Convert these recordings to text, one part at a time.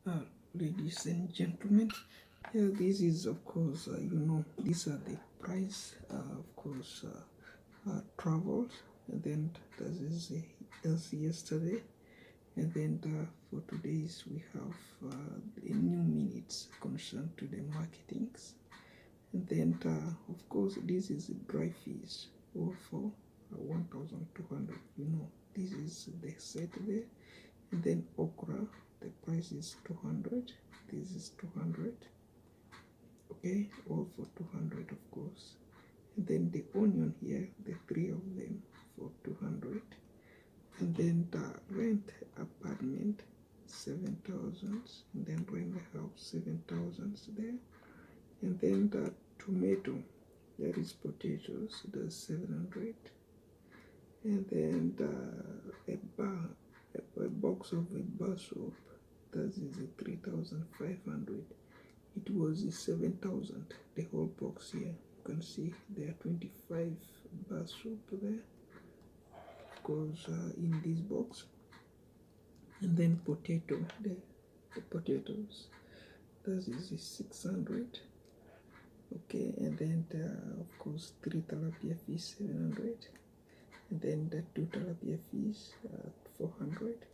Uh, Ladies and gentlemen, yeah, this is of course, these are the price, of course, travels, and then that's yesterday, and then for today's we have a new minutes concerned to the marketings, and then of course this is a dry fish, all for 1,200. This is the set there, and then okra, the price is 200. This is 200. Okay, all for 200, of course. And then the onion here, the three of them for 200. And then the rent apartment 7,000, and then rent the house 7,000 there. And then the tomato, that is potatoes, that's 700. And then a box of a bar soap, that is a 3,500. It was a 7,000, the whole box here. You can see there are 25 bar soap there, goes in this box. And then potato, the potatoes, that is a 600. Okay, and then of course 3 tilapia fish 700, and then the 2 tilapia fish 400,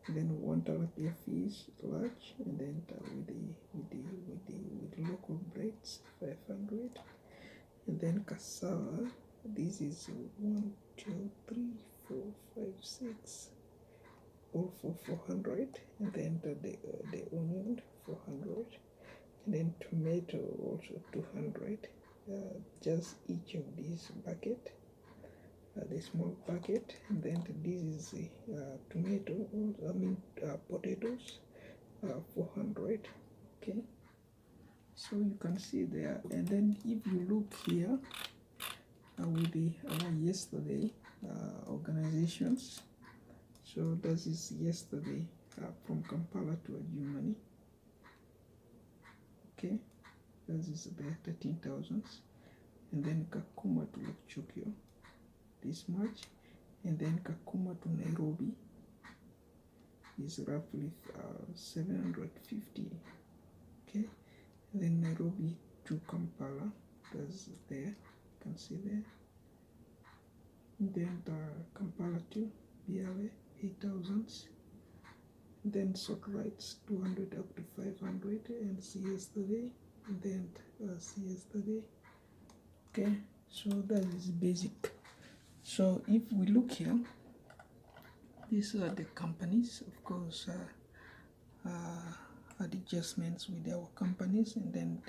and then 1 tilapia fish large, and then with local breads 500, and then cassava. This is 1, 2, 3, 4, 5, 6, all for 400, and then the onion 400, and then tomato also 200. Just each of these bucket, the small bucket, and then this is the tomato, potatoes 400. Okay, so you can see there. And then if you look here with the yesterday organizations, so that is yesterday from Kampala to Adjumani. Okay, that is the 13,000, and then Kakuma to Lokchokyo this much, and then Kakuma to Nairobi is roughly 750. Okay, and then Nairobi to Kampala, that's there, you can see there. And then Kampala to Biale 8,000. Then Sotrites 200 up to 500, and see yesterday, and then see yesterday. Okay, so that is basic. So if we look here, these are the companies, of course, adjustments with our companies, and then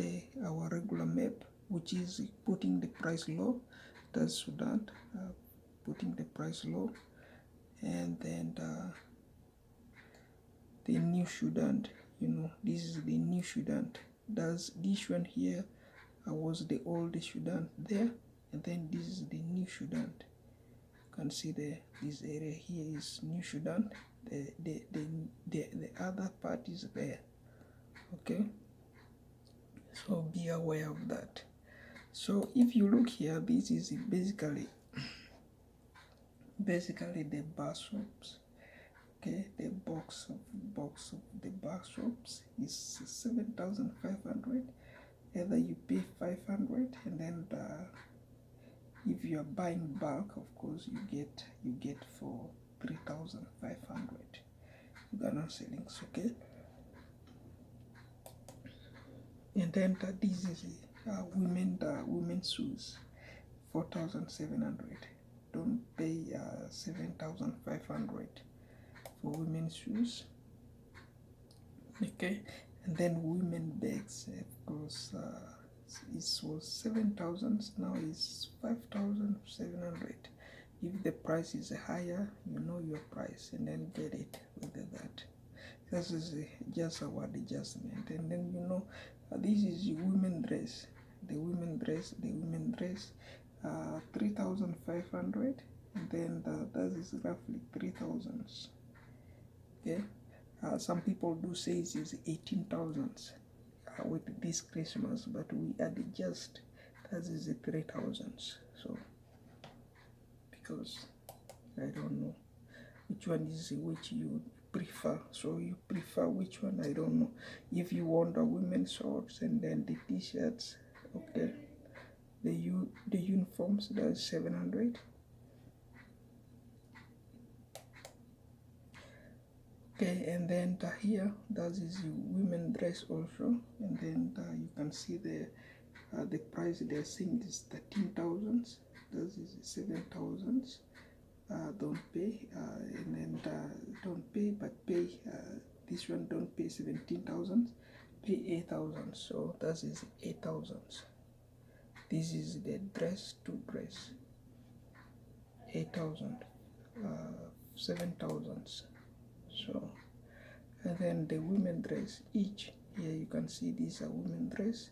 our regular map, which is putting the price low. That's Sudan, putting the price low, and then the new Sudan. This is the new Sudan. Does this one here was the old Sudan there, and then this is the new Sudan. You can see this area here is New Sudan. The other part is there. Okay, so be aware of that. So if you look here, this is basically the bar soaps. Okay, the box of the bar soaps is 7,500. Either you pay 500, and then if you are buying bulk, of course you get for 3,500 Ghana shillings. Okay, and then this is women's shoes 4,700. Don't pay 7,500 for women's shoes. Okay, and then women bags, of course, it was 7,000, now it's 5,700. If the price is higher, you know your price, and then get it with that. This is just our adjustment. And then this is women dress, the women dress 3,500, and then that is roughly 3,000. Okay, some people do say it is 18,000 with this Christmas, but we adjust that is 3,000. So because I don't know which one is which you prefer. So you prefer which one, I don't know. If you want the women's shorts and then the t-shirts, okay, the uniforms, that's 700. Okay, and then here that is women dress also, and then you can see the price they're saying is 13,000. That is 7,000. Don't pay, and then don't pay, but pay. This one don't pay 17,000, pay 8,000. So that is 8,000. This is the dress to dress. 8,000, 7,000. So, and then the women dress each. Here you can see these are women dress.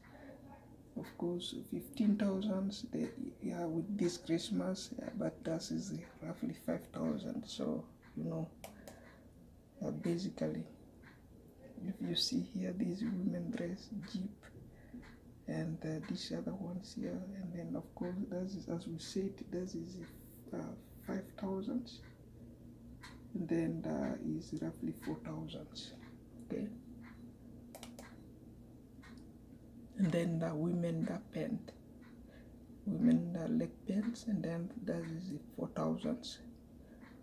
Of course, 15,000. Yeah, with this Christmas, but that is roughly 5,000. So you know, basically, if you see here, these women dress Jeep, and these other ones here, and then of course that is, as we said, that is 5,000, and then is roughly 4,000. Okay, and then the women pant, women leg pants, and then that is 4,000.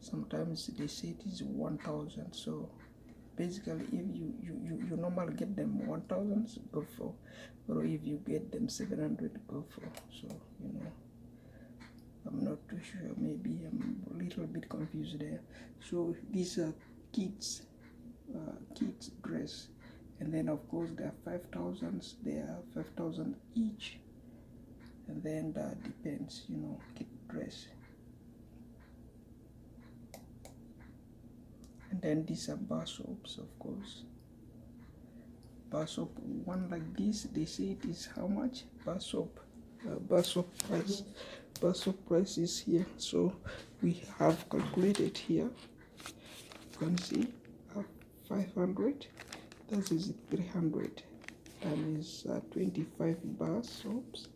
Sometimes they say it is 1,000. So basically, if you normally get them 1,000, go for, or if you get them 700, go for. So you know, I'm not too sure, maybe I'm a little bit confused there. So these are kids dress, and then of course there are 5,000, there are 5,000 each, and then that depends, you know, kid dress. And then these are bar soaps, of course. Bar soap, one like this, they say it is how much? Bar soap price is here. So we have calculated here. You can see 500, that is 300, and is 25 bar soaps.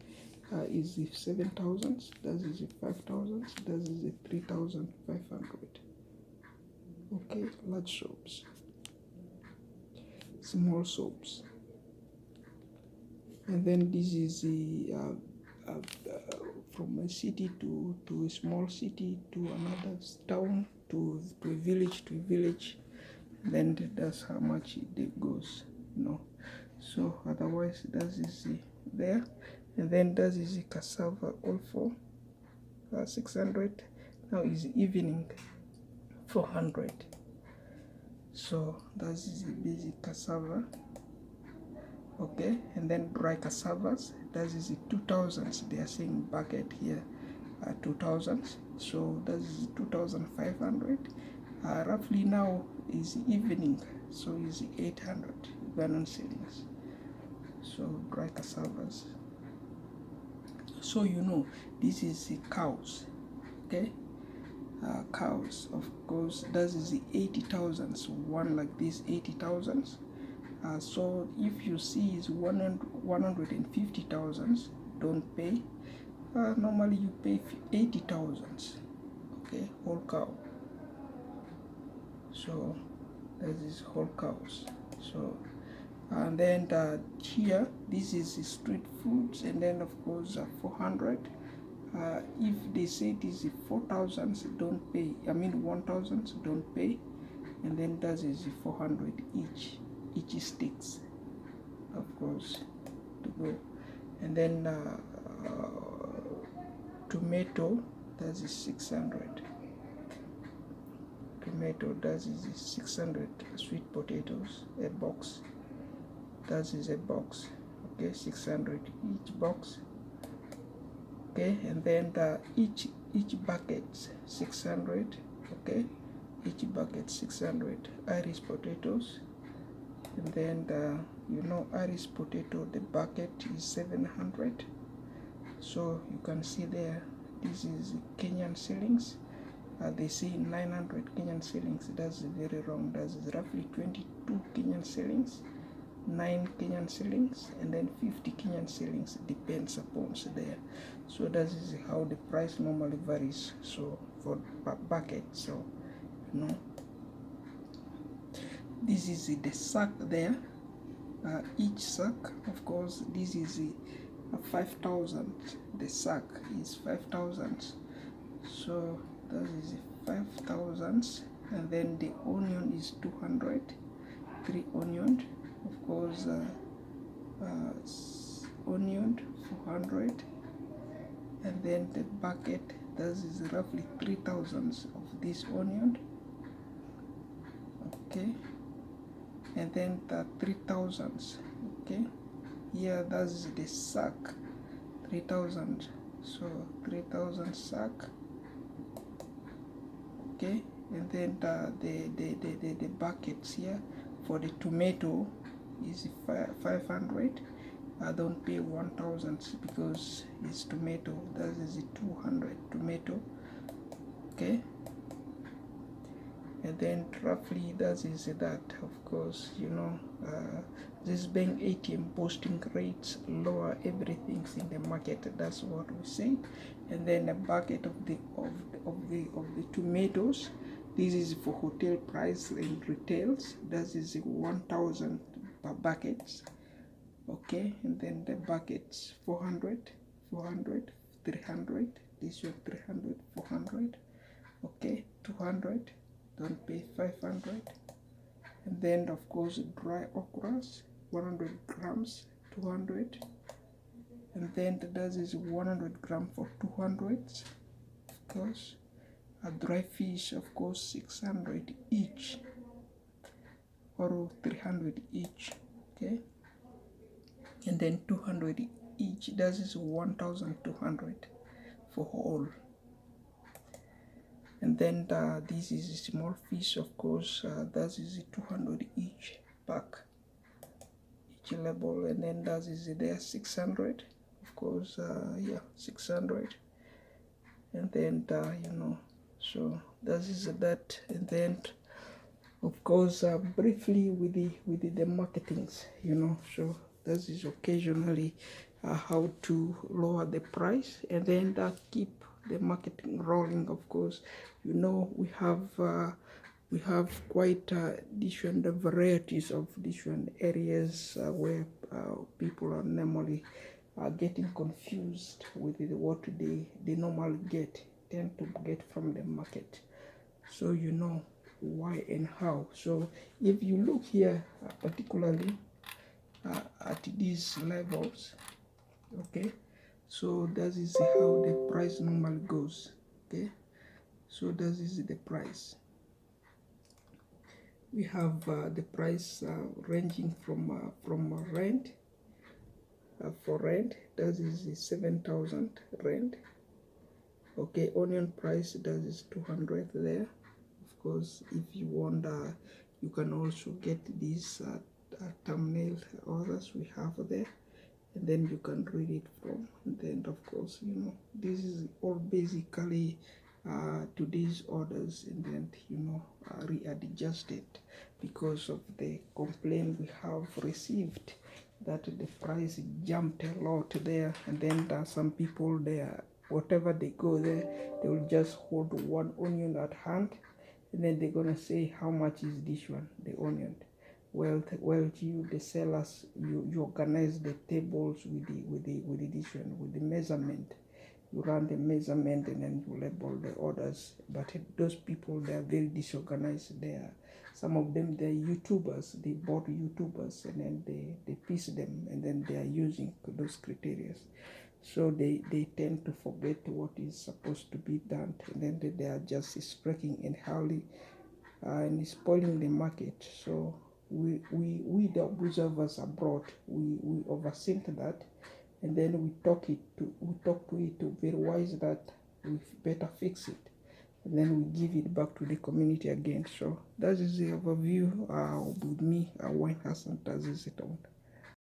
Is 7,000, that is 5,000, that is 3,500. Okay, large soaps, small soaps, and then this is the from a city to a small city to another town to a village, and then that's how much it goes, you know. So otherwise that is there, and then that is cassava also 600. Now is evening 400. So that is the basic cassava. Okay, and then dry cassavas, that is 2,000. They are saying bucket here 2,000. So that is 2,500. Roughly now is evening, so is 800 Ugandan shillings. So dry cassavas. So you know, this is the cows. Okay, cows, of course, that is the 80,000. So one like this 80,000. So if you see is 150,000, don't pay. Normally you pay 80,000. Okay, whole cow. So that is whole cows. So and then here this is the street foods, and then of course 400. If they say it is 4,000, don't pay. I mean 1,000, don't pay. And then that is 400 each sticks, of course, to go. And then tomato, that is 600. Tomato, that is 600. Sweet potatoes, a box, that is a box. Okay, 600 each box. Okay, and then each bucket 600. Okay, each bucket 600. Irish potatoes, and then you know, Irish potato, the bucket is 700. So you can see there, this is Kenyan shillings. They say 900 Kenyan shillings. That's very wrong. That's roughly 22 Kenyan shillings, 9 Kenyan shillings, and then 50 Kenyan shillings, depends upon there. So that is how the price normally varies. So for bucket, so you know. This is the sack there. Each sack, of course, this is 5,000. The sack is 5,000. So that is 5,000. And then the onion is 200. 3 onion, of course, onion 400. And then the bucket, that is roughly 3,000 of this onion. Okay, and then the 3,000. Okay, here that's the sack, 3,000. So 3,000 sack. Okay, and then the buckets here for the tomato is 500. I don't pay 1,000 because it's tomato. That is 200 tomato. Okay, and then roughly that is that. Of course, you know, this bank ATM posting rates lower everything in the market. That's what we say. And then a bucket of the tomatoes. This is for hotel price and retails. That is 1,000 per bucket. Okay, and then the buckets 400, 400, 300. This one 300, 400. Okay, 200. Don't pay 500. And then of course dry okras 100 grams 200. And then that is 100 grams for 200. Of course a dry fish, of course 600 each or 300 each. Okay, and then 200 each, that is 1,200 for whole. And then this is a small fish, of course, that is 200 each pack, each label. And then that is there 600, of course, yeah, 600. And then you know, so that is that. And then of course briefly with the marketings, you know, so that is occasionally how to lower the price and then keep the marketing rolling. Of course, you know, we have quite different varieties of different areas where people are normally getting confused with what they normally tend to get from the market. So you know why and how. So if you look here particularly at these levels, okay, so that is how the price normally goes. Okay, so that is the price. We have the price ranging from rent. For rent, that is 7,000 rent. Okay, onion price, that is 200 there. Of course, if you want, you can also get these thumbnail others we have there, and then you can read it from. And then, of course, you know, this is all basically today's orders, and then you know readjusted because of the complaint we have received that the price jumped a lot there. And then some people there, whatever they go there, they will just hold one onion at hand, and then they're gonna say how much is this one, the onion. Well, you the sellers, you organize the tables with the this one, with the measurement. You run the measurement and then you label the orders. But those people, they are very disorganized. Some of them, they're YouTubers. They bought YouTubers and then they piece them, and then they are using those criteria. So they tend to forget what is supposed to be done, and then they are just spreading and howling and spoiling the market. So we the observers abroad, we overthink that, and then we talk to it to verify that we better fix it, and then we give it back to the community again. So that is the overview with me, Wine Hassan. That is it.